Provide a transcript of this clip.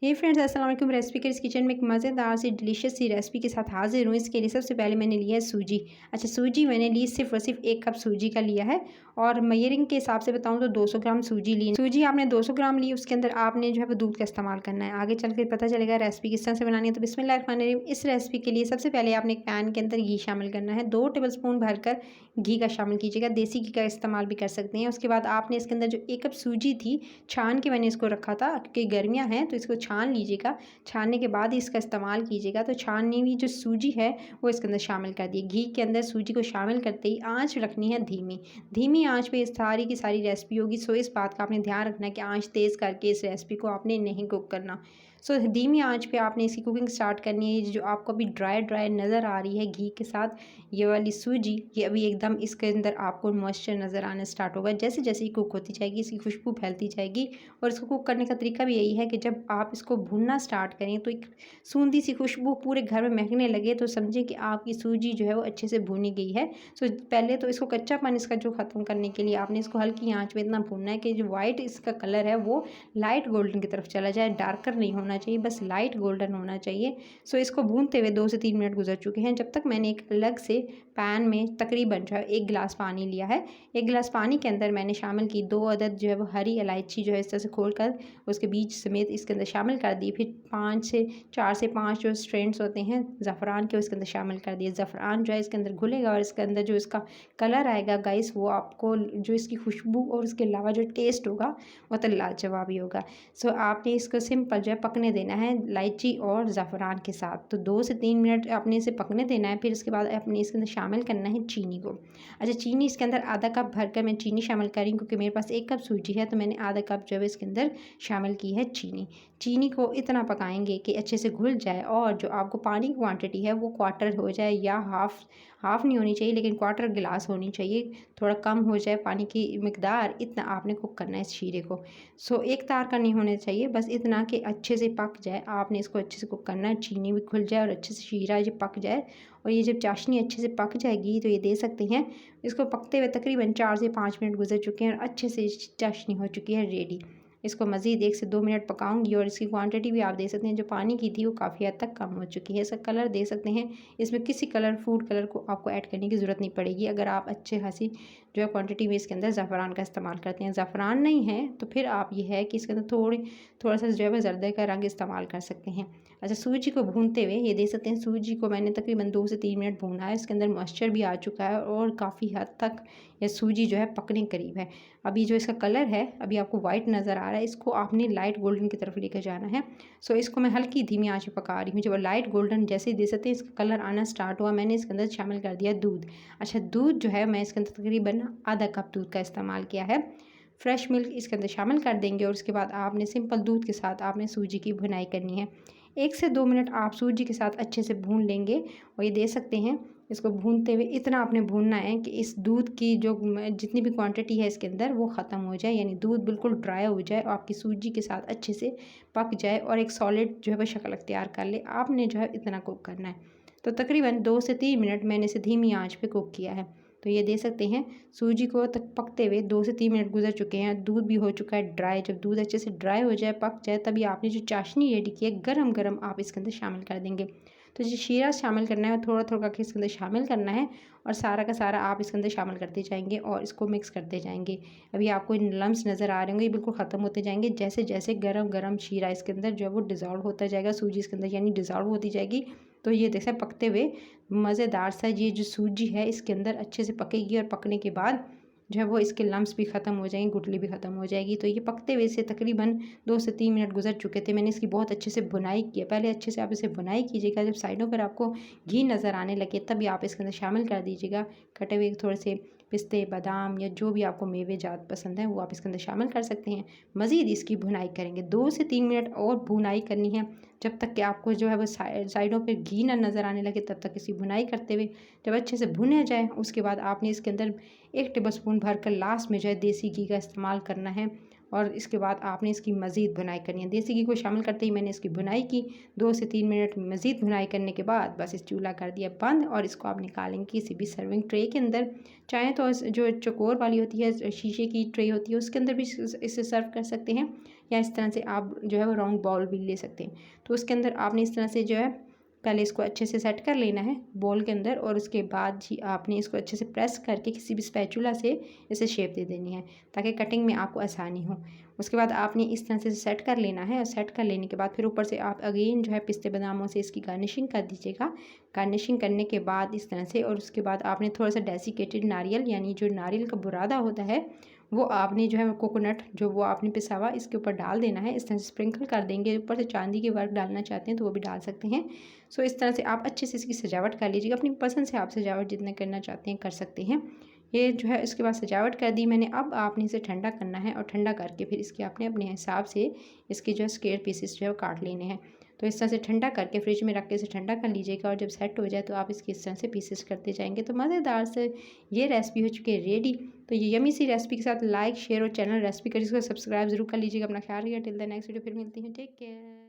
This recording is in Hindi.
हे फ्रेंड्स, अस्सलाम वालेकुम। रेसिपी के इस किचन में एक मज़ेदार सी डिलीशियस सी रेसिपी के साथ हाजिर हूँ। इसके लिए सबसे पहले मैंने लिया है सूजी। अच्छा, सूजी मैंने ली सिर्फ और सिर्फ 1 कप सूजी का लिया है। और मेजरिंग के हिसाब से बताऊँ तो 200 ग्राम सूजी ली। सूजी आपने 200 ग्राम ली, उसके अंदर आपने जो है वो दूध का इस्तेमाल करना है। आगे चल कर पता चलेगा रेसिपी किस तरह से बनानी है। तो बिस्मिल्लाहिर्रहमानिर्रहीम। इस रेसिपी के लिए सबसे पहले आपने एक पैन के अंदर घी शामिल करना है। 2 टेबल स्पून भरकर घी का शामिल कीजिएगा। देसी घी का इस्तेमाल भी कर सकते हैं। उसके बाद आपने इसके अंदर जो 1 कप सूजी थी, छान के मैंने इसको रखा था क्योंकि गर्मियाँ हैं तो इसको छान लीजिएगा। छानने के बाद ही इसका इस्तेमाल कीजिएगा। तो छानी हुई जो सूजी है वो इसके अंदर शामिल कर दिए। घी के अंदर सूजी को शामिल करते ही आँच रखनी है धीमी। धीमी आँच पे इस सारी की सारी रेसिपी होगी। सो इस बात का आपने ध्यान रखना है कि आँच तेज़ करके इस रेसिपी को आपने नहीं कुक करना। सो धीमी आँच पे आपने इसकी कुकिंग स्टार्ट करनी है। जो आपको अभी ड्राई ड्राई नज़र आ रही है घी के साथ ये वाली सूजी, ये अभी एकदम इसके अंदर आपको मॉइस्चर नज़र आना स्टार्ट होगा। जैसे जैसे ये कुक होती जाएगी इसकी खुशबू फैलती जाएगी। और इसको कुक करने का तरीका भी यही है कि जब आप इसको भूनना स्टार्ट करें तो एक सूंधी सी खुशबू पूरे घर में महकने लगे तो समझें कि आपकी सूजी जो है वो अच्छे से भुनी गई है। सो पहले तो इसको कच्चापन इसका जो ख़त्म करने के लिए आपने इसको हल्की आंच में इतना भूनना है कि जो वाइट इसका कलर है वो लाइट गोल्डन की तरफ चला जाए। डार्कर नहीं होना चाहिए, बस लाइट गोल्डन होना चाहिए। सो इसको भूनते हुए 2 से 3 मिनट गुजर चुके हैं। जब तक मैंने एक अलग से पैन में तकरीबन जो है 1 गिलास पानी लिया है। 1 गिलास पानी के अंदर मैंने शामिल की 2 अदद जो है वो हरी इलायची जो है इस तरह से खोल कर उसके बीज समेत इसके अंदर शामिल कर दी। फिर 4 से 5 जो स्ट्रेंड्स होते हैं ज़फ़रान के उसके अंदर शामिल कर दिए। ज़फ़रान जो है इसके अंदर घुलेगा और इसके अंदर जो इसका कलर आएगा गाइस, वो आपको जो इसकी खुशबू और उसके अलावा जो टेस्ट होगा वो तो लाजवाब ही होगा। सो आपने इसको सिंपल जो है पकने देना है इलायची और ज़फ़रान के साथ। तो 2 से 3 मिनट आपने इसे पकने देना है। फिर उसके बाद आपने इसके अंदर शामिल करना है चीनी को। अच्छा, चीनी इसके अंदर आधा कप भरकर मैं चीनी शामिल कर रही हूँ क्योंकि मेरे पास 1 कप सूजी है तो मैंने आधा कप जो है इसके अंदर शामिल की है चीनी। चीनी को इतना पकाएंगे कि अच्छे से घुल जाए और जो आपको पानी की क्वांटिटी है वो क्वार्टर हो जाए या हाफ़ नहीं होनी चाहिए लेकिन क्वार्टर गिलास होनी चाहिए। थोड़ा कम हो जाए पानी की मिकदार, इतना आपने कुक करना है इस शीरे को। सो एक तार का नहीं होना चाहिए, बस इतना कि अच्छे से पक जाए। आपने इसको अच्छे से कुक करना है, चीनी भी घुल जाए और अच्छे से शीरा ये पक जाए। और ये जब चाशनी अच्छे से पक जाएगी तो ये दे सकते हैं इसको पकते हुए तकरीबन 4 से 5 मिनट गुजर चुके हैं और अच्छे से चाशनी हो चुकी है रेडी। इसको मज़ीद 1 से 2 मिनट पकाऊंगी और इसकी क्वांटिटी भी आप देख सकते हैं जो पानी की थी वो काफ़ी हद तक कम हो चुकी है। इसका कलर देख सकते हैं, इसमें किसी फूड कलर को आपको ऐड करने की ज़रूरत नहीं पड़ेगी अगर आप अच्छे खासी जो है क्वांटिटी में इसके अंदर ज़फ़रान का इस्तेमाल करते हैं। ज़फ़रान नहीं है तो फिर आप ये है कि इसके अंदर थोड़ा सा जो है वो ज़र्दे का रंग इस्तेमाल कर सकते हैं। अच्छा, सूजी को भूनते हुए ये देख सकते हैं सूजी को मैंने तकरीबन 2 से 3 मिनट भूना है। इसके अंदर मॉइस्चर भी आ चुका है और काफ़ी हद तक ये सूजी जो है पकने करीब है। अभी जो इसका कलर है अभी आपको वाइट नज़र आ रहा है, इसको आपने लाइट गोल्डन की तरफ लेकर जाना है। सो इसको मैं हल्की धीमी आंच पे पका रही हूँ। जब लाइट गोल्डन जैसे ही दे सकते हैं इसका कलर आना स्टार्ट हुआ, मैंने इसके अंदर शामिल कर दिया दूध। अच्छा, दूध जो है मैं इसके अंदर तकरीबन आधा कप दूध का इस्तेमाल किया है। फ्रेश मिल्क इसके अंदर शामिल कर देंगे और उसके बाद आपने सिंपल दूध के साथ आपने सूजी की भुनाई करनी है। 1 से 2 मिनट आप सूजी के साथ अच्छे से भून लेंगे और ये दे सकते हैं इसको भूनते हुए इतना आपने भूनना है कि इस दूध की जो जितनी भी क्वांटिटी है इसके अंदर वो ख़त्म हो जाए, यानी दूध बिल्कुल ड्राई हो जाए और आपकी सूजी के साथ अच्छे से पक जाए और एक सॉलिड जो है वो शक्ल अख्तियार कर ले। आपने जो है इतना कुक करना है। तो तकरीबन 2 से 3 मिनट मैंने इसे धीमी आंच पे कुक किया है। तो ये दे सकते हैं सूजी को तक पकते हुए 2 से 3 मिनट गुजर चुके हैं। दूध भी हो चुका है ड्राई। जब दूध अच्छे से ड्राई हो जाए, पक जाए, तभी आपने जो चाशनी रेडी की है गरम गरम आप इसके अंदर शामिल कर देंगे। तो जो शीरा शामिल करना है थोड़ा थोड़ा करके इसके अंदर शामिल करना है और सारा का सारा आप इसके अंदर शामिल करते जाएंगे और इसको मिक्स करते जाएंगे। अभी आपको इन लम्स नज़र आ रहे होंगे, ये बिल्कुल ख़त्म होते जाएंगे जैसे जैसे गरम गरम शीरा इसके अंदर जो है वो डिज़ोल्व होता जाएगा सूजी इसके अंदर, यानी डिज़ोल्व होती जाएगी। तो ये जैसे पकते हुए मज़ेदार सा ये जो सूजी है इसके अंदर अच्छे से पकेगी और पकने के बाद जो है वो इसके लम्स भी ख़त्म हो जाएंगे, गुठली भी ख़त्म हो जाएगी। तो ये पकते हुए से तकरीबन 2 से 3 मिनट गुजर चुके थे। मैंने इसकी बहुत अच्छे से बुनाई की है। पहले अच्छे से आप इसे बुनाई कीजिएगा, जब साइडों पर आपको घी नज़र आने लगे तभी आप इसके अंदर शामिल कर दीजिएगा कटे हुए थोड़े से पिस्ते, बादाम या जो भी आपको मेवे जात पसंद है वो आप इसके अंदर शामिल कर सकते हैं। मज़ीद इसकी भुनाई करेंगे, 2 से 3 मिनट और भुनाई करनी है जब तक कि आपको जो है वो साइडों पर घी ना नज़र आने लगे, तब तक इसकी भुनाई करते हुए जब अच्छे से भुने जाए उसके बाद आपने इसके अंदर 1 टेबल स्पून भर कर लास्ट में जो है देसी घी का इस्तेमाल करना है। और इसके बाद आपने इसकी मज़ीद भुनाई करनी है। देसी घी को शामिल करते ही मैंने इसकी भुनाई की। 2 से 3 मिनट मज़ीद भुनाई करने के बाद बस इस चूल्हा कर दिया बंद और इसको आप निकालेंगे किसी भी सर्विंग ट्रे के अंदर। चाहें तो जो चौकोर वाली होती है, शीशे की ट्रे होती है, उसके अंदर भी इसे सर्व कर सकते हैं, या इस तरह से आप जो है वो राउंड बाउल भी ले सकते हैं। तो उसके अंदर आपने इस तरह से जो है पहले इसको अच्छे से सेट कर लेना है बोल के अंदर, और उसके बाद जी आपने इसको अच्छे से प्रेस करके किसी भी स्पैचुला से इसे शेप दे देनी है ताकि कटिंग में आपको आसानी हो। उसके बाद आपने इस तरह से सेट कर लेना है, और सेट कर लेने के बाद फिर ऊपर से आप अगेन जो है पिस्ते बादामों से इसकी गार्निशिंग कर दीजिएगा। गार्निशिंग करने के बाद इस तरह से, और उसके बाद आपने थोड़ा सा डेसिकेटेड नारियल यानी जो नारियल का बुरादा होता है वो आपने जो है कोकोनट जो वो आपने पिसा हुआ इसके ऊपर डाल देना है। इस तरह से स्प्रिंकल कर देंगे। ऊपर से चांदी के वर्क डालना चाहते हैं तो वो भी डाल सकते हैं। सो इस तरह से आप अच्छे से इसकी सजावट कर लीजिएगा। अपनी पसंद से आप सजावट जितना करना चाहते हैं कर सकते हैं। ये जो है इसके बाद सजावट कर दी मैंने। अब आपने इसे ठंडा करना है, और ठंडा करके फिर इसके आपने अपने हिसाब से इसके जो है स्क्वायर पीसेस जो है वो काट लेने हैं। तो इस तरह से ठंडा करके फ्रिज में रख के इसे ठंडा कर लीजिएगा, और जब सेट हो जाए तो आप इसके इस तरह से पीसेस करते जाएंगे। तो मज़ेदार से ये रेसिपी हो चुकी है रेडी। तो ये यमी सी रेसिपी के साथ लाइक शेयर और चैनल रेसिपी कर इसको सब्सक्राइब जरूर कर लीजिएगा। अपना ख्याल रखिएगा। टिल द नेक्स्ट वीडियो फिर मिलती हूँ। Take care.